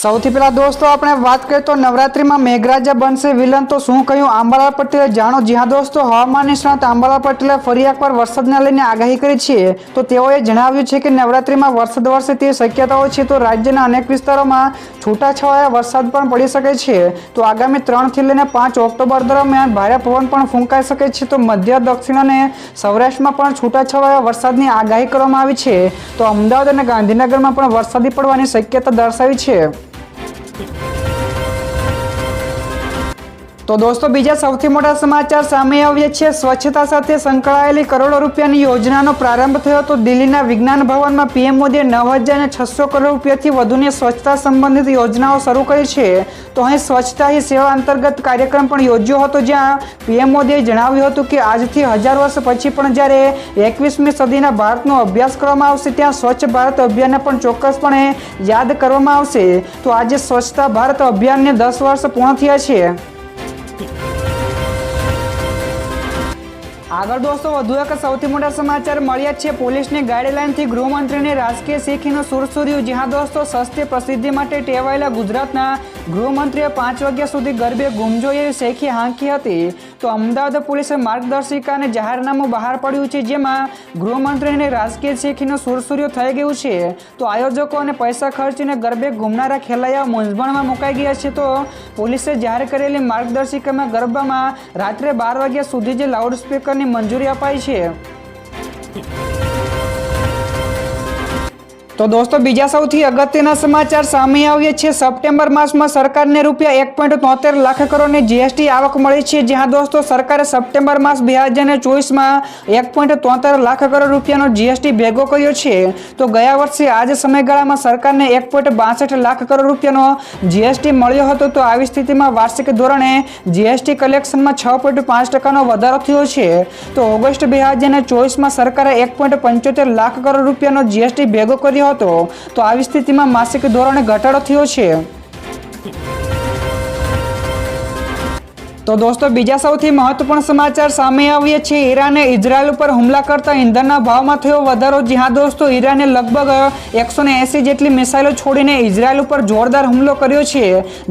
સૌથી પહેલા દોસ્તો આપણે વાત કરીએ તો નવરાત્રીમાં મેઘરાજા બનશે વિલન, તો શું કહ્યું આંબાલાલ પટેલે, જાણો. જી હા દોસ્તો, હવામાન નિષ્ણાત આંબાલાલ પટેલે ફરી એકવાર વરસાદને લઈને આગાહી કરી છે. તો તેઓએ જણાવ્યું છે કે નવરાત્રીમાં વરસાદ વરસે તેવી શક્યતાઓ છે. તો રાજ્યના અનેક વિસ્તારોમાં છૂટાછવાયા વરસાદ પણ પડી શકે છે. તો આગામી 3 થી લઈને 5 ઓક્ટોબર દરમિયાન ભારે પવન પણ ફૂંકાઈ શકે છે. તો મધ્ય, દક્ષિણ અને સૌરાષ્ટ્રમાં પણ છૂટાછવાયા વરસાદની આગાહી કરવામાં આવી છે. તો અમદાવાદ અને ગાંધીનગરમાં પણ વરસાદી પડવાની શક્યતા દર્શાવી છે. તો દોસ્તો, બીજા સૌથી મોટા સમાચાર સામે આવ્યા છે. સ્વચ્છતા સાથે સંકળાયેલી કરોડો રૂપિયાની યોજનાનો પ્રારંભ થયો. તો દિલ્હીના વિજ્ઞાન ભવનમાં પીએમ મોદીએ 9,600 કરોડ રૂપિયાથી વધુની સ્વચ્છતા સંબંધિત યોજનાઓ શરૂ કરી છે. તો અહીં સ્વચ્છતા હી સેવા અંતર્ગત કાર્યક્રમ પણ યોજ્યો હતો, જ્યાં પીએમ મોદીએ જણાવ્યું હતું કે આજથી 1000 વર્ષ પછી પણ જ્યારે 21મી સદીના ભારતનો અભ્યાસ કરવામાં આવશે, ત્યાં સ્વચ્છ ભારત અભિયાનને પણ ચોક્કસપણે યાદ કરવામાં આવશે. તો આજે સ્વચ્છતા ભારત અભિયાનને 10 વર્ષ પૂર્ણ થયા છે. આગળ દોસ્તો, વધુ એક સૌથી મોટા સમાચાર મળ્યા છે. પોલીસની ગાઈડલાઈનથી ગૃહમંત્રીની રાજકીય શેખીનું સુરસુર્યું. જી હા દોસ્તો, સસ્તી પ્રસિદ્ધિ માટે ટેવાયેલા ગુજરાતના ગૃહમંત્રીએ 5 વાગ્યા સુધી ગરબે ગુમજો એવી શેખી હાંકી હતી. તો અમદાવાદ પોલીસે માર્ગદર્શિકા અને જાહેરનામું બહાર પાડ્યું છે, જેમાં ગૃહમંત્રીની રાજકીય શેખીનું સુરસુર્યું થઈ ગયું છે. તો આયોજકો અને પૈસા ખર્ચીને ગરબે ઘૂમનારા ખેલૈયાઓ મૂંઝવણમાં મુકાઈ ગયા છે. તો પોલીસે જાહેર કરેલી માર્ગદર્શિકામાં ગરબામાં રાત્રે 12 વાગ્યા સુધી જે લાઉડસ્પીકરની મંજૂરી અપાઈ છે. તો દોસ્તો, બીજા સૌથી અગત્યના સમાચાર સામે આવ્યા છે. સપ્ટેમ્બર માસમાં સરકારને રૂપિયા 1.73 લાખ કરોડની જીએસટી આવક મળી છે. જ્યાં દોસ્તો, સરકારે સપ્ટેમ્બર માસ 2024માં 1.73 લાખ કરોડ રૂપિયાનો જીએસટી ભેગો કર્યો છે. તો ગયા વર્ષે આ જ સમયગાળામાં સરકારને 1.62 લાખ કરોડ રૂપિયાનો જીએસટી મળ્યો હતો. તો આવી સ્થિતિમાં વાર્ષિક ધોરણે જીએસટી કલેક્શનમાં 6.5% વધારો થયો છે. તો ઓગસ્ટ 2024માં સરકારે 1.75 લાખ કરોડ રૂપિયાનો જીએસટી ભેગો કર્યો હતો. તો આવી સ્થિતિમાં માસિક ધોરણે ઘટાડો થયો છે. તો દોસ્તો, બીજા સૌથી મહત્વપૂર્ણ સમાચાર સામે આવ્યા છે. ઈરાને ઇઝરાયલ ઉપર હુમલા કરતા ઇંધણના ભાવમાં થયો વધારો. જી હા દોસ્તો, ઈરાને લગભગ 180 જેટલી મિસાઇલો છોડીને ઇઝરાયલ ઉપર જોરદાર હુમલો કર્યો છે,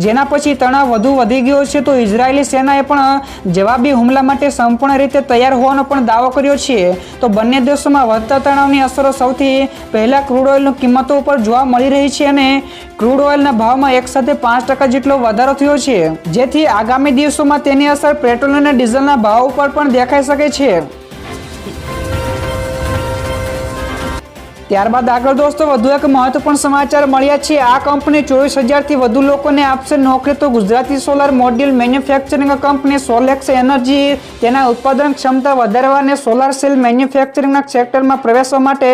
જેના પછી તણાવ વધુ વધી ગયો છે. તો ઇઝરાયેલી સેનાએ પણ જવાબી હુમલા માટે સંપૂર્ણ રીતે તૈયાર હોવાનો પણ દાવો કર્યો છે. તો બંને દેશોમાં વધતા તણાવની અસરો સૌથી પહેલા ક્રૂડ ઓઇલની કિંમતો ઉપર જોવા મળી રહી છે, અને ક્રૂડ ઓઇલના ભાવમાં એકસાથે 5% જેટલો વધારો થયો છે, જેથી આગામી દિવસોમાં તેની અસર પેટ્રોલ અને ડીઝલના ભાવ ઉપર પણ દેખાઈ શકે છે. ત્યારબાદ આગળ દોસ્તો, વધુ એક મહત્વપૂર્ણ સમાચાર મળ્યા છે. આ કંપની 24,000થી વધુ લોકોને આપશે નોકરી. તો Gujarati solar module manufacturing company Solex Energy તેના ઉત્પાદન ક્ષમતા વધારવા અને સોલાર સેલ મેન્યુફેક્ચરિંગના સેક્ટરમાં પ્રવેશવા માટે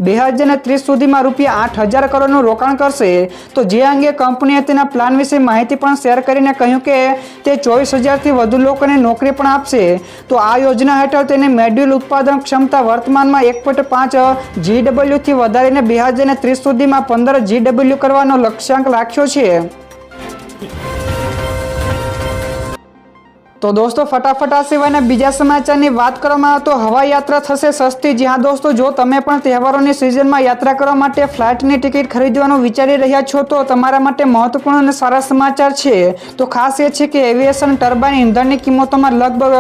2030 સુધીમાં રૂપિયા 8,000 કરોડનું રોકાણ કરશે. તો જે અંગે કંપનીએ તેના પ્લાન વિશે માહિતી પણ શેર કરીને કહ્યું કે તે 24,000થી વધુ લોકોને નોકરી પણ આપશે. તો આ યોજના હેઠળ તેને મોડ્યુલ ઉત્પાદન ક્ષમતા વર્તમાનમાં 1.5 GW થી વધારીને 2030 સુધીમાં 15 GW કરવાનો લક્ષ્યાંક રાખ્યો છે. તો દોસ્તો, ફટાફટ આ સિવાયના બીજા સમાચારની વાત કરવામાં આવે તો હવાઈ યાત્રા થશે સસ્તી. જી હા દોસ્તો, જો તમે પણ તહેવારોની સિઝનમાં યાત્રા કરવા માટે ફ્લાઇટની ટિકિટ ખરીદવાનું વિચારી રહ્યા છો, તો તમારા માટે મહત્વપૂર્ણ અને સારા સમાચાર છે. તો ખાસ એ છે કે એવિએશન ટર્બાઇન ઇંધણની કિંમતોમાં લગભગ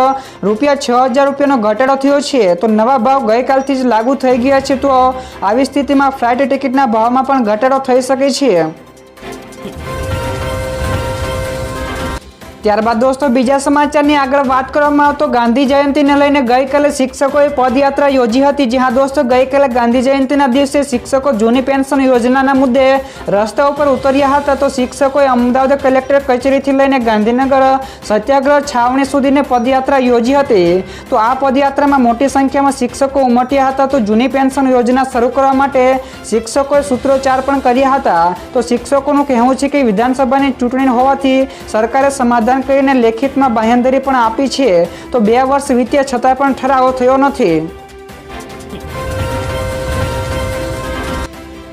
રૂપિયા 6,000 રૂપિયાનો ઘટાડો થયો છે. તો નવા ભાવ ગઈકાલથી જ લાગુ થઈ ગયા છે. તો આવી સ્થિતિમાં ફ્લાઇટ ટિકિટના ભાવમાં પણ ઘટાડો થઈ શકે છે. ત્યારબાદ દોસ્તો, બીજા સમાચારની આગળ વાત કરવામાં આવે તો ગાંધી જયંતિને લઈને ગઈકાલે શિક્ષકોએ પદયાત્રા યોજી હતી. જી હા દોસ્તો, ગઈકાલે ગાંધી જયંતિના દિવસે શિક્ષકો જૂની પેન્શન યોજનાના મુદ્દે રસ્તા ઉપર ઉતર્યા હતા. તો શિક્ષકોએ અમદાવાદ કલેક્ટર કચેરીથી લઈને ગાંધીનગર સત્યાગ્રહ છાવણી સુધીને પદયાત્રા યોજી હતી. તો આ પદયાત્રામાં મોટી સંખ્યામાં શિક્ષકો ઉમટ્યા હતા. તો જૂની પેન્શન યોજના શરૂ કરવા માટે શિક્ષકોએ સૂત્રોચ્ચાર પણ કર્યા હતા. તો શિક્ષકોનું કહેવું છે કે વિધાનસભાની ચૂંટણી હોવાથી સરકારે સમાધાન કરીને લેખિતમાં બાંહેધરી પણ આપી છે. તો 2 વર્ષ વીત્યા છતાં પણ ઠરાવ થયો નથી.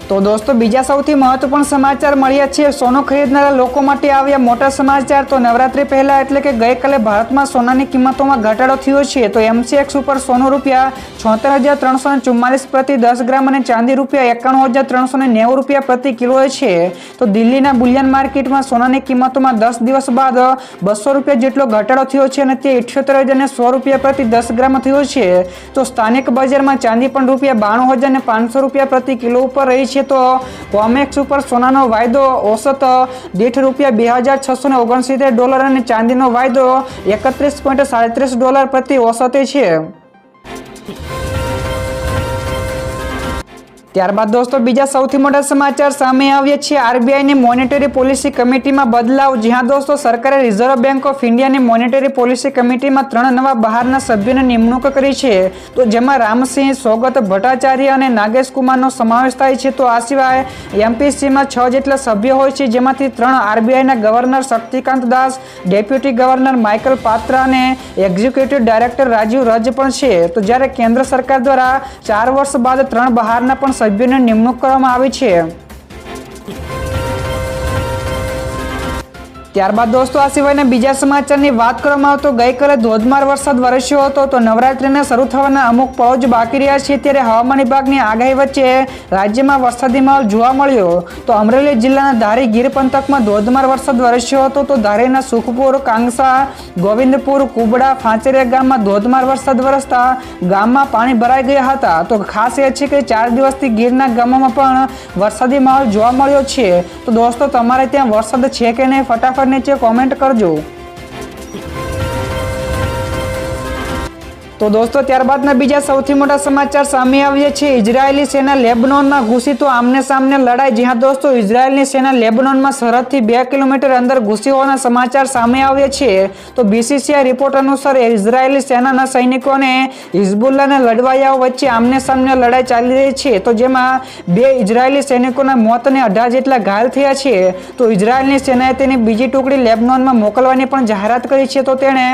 તો દોસ્તો બીજા સૌથી મહત્વપૂર્ણ સમાચાર મળ્યા છે સોનું ખરીદનારા લોકો માટે આવ્યા મોટા સમાચાર। તો નવરાત્રી પહેલા એટલે કે ગઈકાલે ભારતમાં સોનાની કિંમતોમાં ઘટાડો થયો છે। તો MCX ઉપર સોનું ₹76,344 પ્રતિ 10 ગ્રામ અને ચાંદી ₹91,390 રૂપિયા પ્રતિ કિલો છે। તો દિલ્હીના બુલિયન માર્કેટમાં સોનાની કિંમતોમાં 10 દિવસ બાદ ₹200 જેટલો ઘટાડો થયો છે અને તે ₹78,100 પ્રતિ 10 ગ્રામ થયો છે। તો સ્થાનિક બજારમાં ચાંદી પણ ₹92,500 પ્રતિ કિલો ઉપર રહી છે। તો કોમેક્સ ઉપર સોનાનો વાયદો औसत દીઠ $2,669 અને ચાંદીનો વાયદો $31.37 પ્રતિ औसते છે। ત્યારબાદ દોસ્તો બીજા સૌથી મોટા સમાચાર સામે આવ્યા છે આરબીઆઈની મોનેટરી પોલિસી કમિટીમાં બદલાવ। જ્યાં દોસ્તો સરકારે રિઝર્વ બેંક ઓફ ઇન્ડિયાની મોનેટરી પોલિસી કમિટીમાં 3 નવા બહારના સભ્યોની નિમણૂક કરી છે। તો જેમાં રામસિંહ, સૌગત ભટ્ટાચાર્ય અને નાગેશ કુમારનો સમાવેશ થાય છે। તો આ સિવાય એમપીસીમાં 6 જેટલા સભ્યો હોય છે, જેમાંથી 3 આરબીઆઈના governor Shaktikanta Das, deputy governor Michael પાત્રા અને એક્ઝિક્યુટિવ ડાયરેક્ટર રાજીવ રજ પણ છે। તો જ્યારે કેન્દ્ર સરકાર દ્વારા 4 વર્ષ બાદ 3 બહારના પણ સભ્યોની નિમણૂક કરવામાં આવી છે। ત્યારબાદ દોસ્તો આ સિવાયના બીજા સમાચારની વાત કરવામાં આવે તો ગઈકાલે ધોધમાર વરસાદ વરસ્યો હતો। તો નવરાત્રીને શરૂ થવાના અમુક પળો જ બાકી રહ્યા છે, ત્યારે હવામાન વિભાગની આગાહી વચ્ચે રાજ્યમાં વરસાદી માહોલ જોવા મળ્યો। તો અમરેલી જિલ્લાના ધારી ગીર પંથકમાં ધોધમાર વરસાદ વરસ્યો હતો। તો ધારીના સુખપુર, કાંગસા, ગોવિંદપુર, કુબડા, ફાંચેરિયા ગામમાં ધોધમાર વરસાદ વરસતા ગામમાં પાણી ભરાઈ ગયા હતા। તો ખાસ એ છે કે 4 દિવસથી ગીરના ગામોમાં પણ વરસાદી માહોલ જોવા મળ્યો છે। તો દોસ્તો તમારે ત્યાં વરસાદ છે કે નહીં ફટાફટ નીચે કોમેન્ટ કરજો। તો દોસ્તો ત્યારબાદના બીજા સૌથી મોટા સમાચાર સામે આવ્યા છે ઇઝરાયેલી સેના લેબનોનમાં ઘૂસી તો આમને સામને લડાઈ। જ્યાં દોસ્તો ઇઝરાયેલની સેના લેબનોનમાં સરહદથી 2 કિલોમીટર અંદર ઘૂસી હોવાના સમાચાર સામે આવ્યા છે। તો બીસીસીઆઈ રિપોર્ટ અનુસાર ઇઝરાયેલી સેનાના સૈનિકો અને હિઝબુલ્લાના લડવાયાઓ વચ્ચે આમને સામને લડાઈ ચાલી રહી છે। તો જેમાં 2 ઇઝરાયેલી સૈનિકોના મોત અને 18 જેટલા ઘાયલ થયા છે। તો ઇઝરાયેલની સેનાએ તેની બીજી ટુકડી લેબનોનમાં મોકલવાની પણ જાહેરાત કરી છે। તો તેણે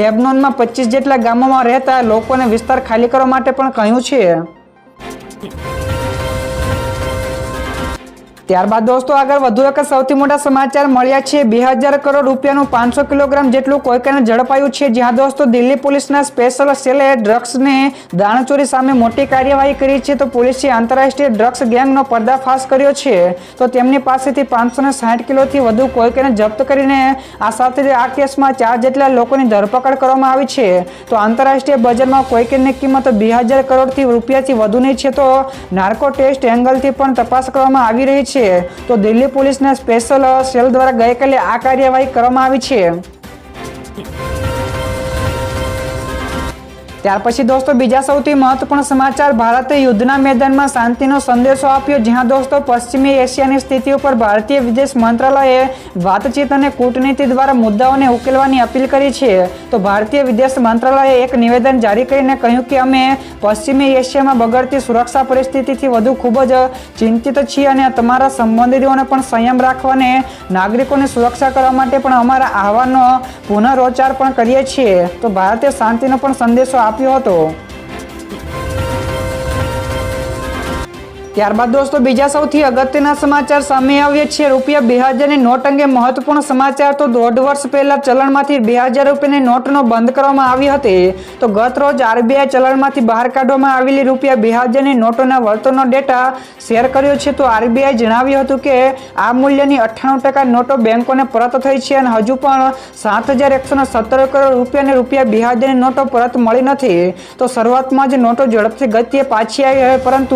લેબનોનમાં 25 જેટલા ગામોમાં રહેતા લોકોને વિસ્તાર ખાલી કરવા માટે પણ કહ્યું છે। ત્યારબાદ દોસ્તો આગળ વધુ એક સૌથી મોટા સમાચાર મળ્યા છે 2000 કરોડ રૂપિયાનું 500 કિલોગ્રામ જેટલું કોકેન ઝડપાયું છે। જ્યાં દોસ્તો દિલ્હી પોલીસના સ્પેશિયલ સેલે ડ્રગ્સની દાણચોરી સામે મોટી કાર્યવાહી કરી છે। તો પોલીસે આંતરરાષ્ટ્રીય ડ્રગ્સ ગેંગનો પર્દાફાશ કર્યો છે। તો તેમની પાસેથી 560 કિલોથી વધુ કોકેન જપ્ત કરીને આ સાથે આ કેસમાં 4 જેટલા લોકોની ધરપકડ કરવામાં આવી છે। તો આંતરરાષ્ટ્રીય બજારમાં કોકેનની કિંમત 2000 કરોડ રૂપિયાથી વધુની છે। તો નાર્કો ટેસ્ટ એંગલથી પણ તપાસ કરવામાં આવી રહી છે। તો દિલ્હી પોલીસના સ્પેશિયલ સેલ દ્વારા ગઈકાલે આ કાર્યવાહી કરવામાં આવી છે। ત્યાર પછી દોસ્તો બીજા સૌથી મહત્વપૂર્ણ સમાચાર ભારતે યુદ્ધના મેદાનમાં શાંતિનો સંદેશો આપ્યો। જ્યાં દોસ્તો પશ્ચિમી એશિયાની સ્થિતિ ઉપર ભારતીય વિદેશ મંત્રાલયે વાતચીત અને કૂટનીતિ દ્વારા મુદ્દાઓને ઉકેલવાની અપીલ કરી છે। તો ભારતીય વિદેશ મંત્રાલયે એક નિવેદન જારી કરીને કહ્યું કે અમે પશ્ચિમી એશિયામાં બગડતી સુરક્ષા પરિસ્થિતિથી વધુ ખૂબ જ ચિંતિત છીએ અને તમારા સંબંધીઓને પણ સંયમ રાખવા અને નાગરિકોની સુરક્ષા કરવા માટે પણ અમારા આહવાનનો પુનરોચ્ચાર પણ કરીએ છીએ। તો ભારતે શાંતિનો પણ સંદેશો આપ્યો હતો। ત્યારબાદ દોસ્તો બીજા સૌથી અગત્યના સમાચાર સામે આવ્યા છે ₹2000ની નોટ અંગે મહત્વપૂર્ણ સમાચાર। તો 1.5 વર્ષ પહેલા ચલણમાંથી 2000 રૂપિયાની નોટનો બંધ કરવામાં આવી હતી। તો ગત રોજ આરબીઆઈ ચલણમાંથી બહાર કાઢવામાં આવેલી ₹2000ની નોટોના વળતરનો ડેટા શેર કર્યો છે। તો આરબીઆઈ જણાવ્યું હતું કે આ મૂલ્યની 98% નોટો બેંકોને પરત થઈ છે અને હજુ પણ 7117 કરોડ રૂપિયાની ₹2000ની નોટો પરત મળી નથી। તો શરૂઆતમાં જ નોટો ઝડપથી ગતિએ પાછી આવી, પરંતુ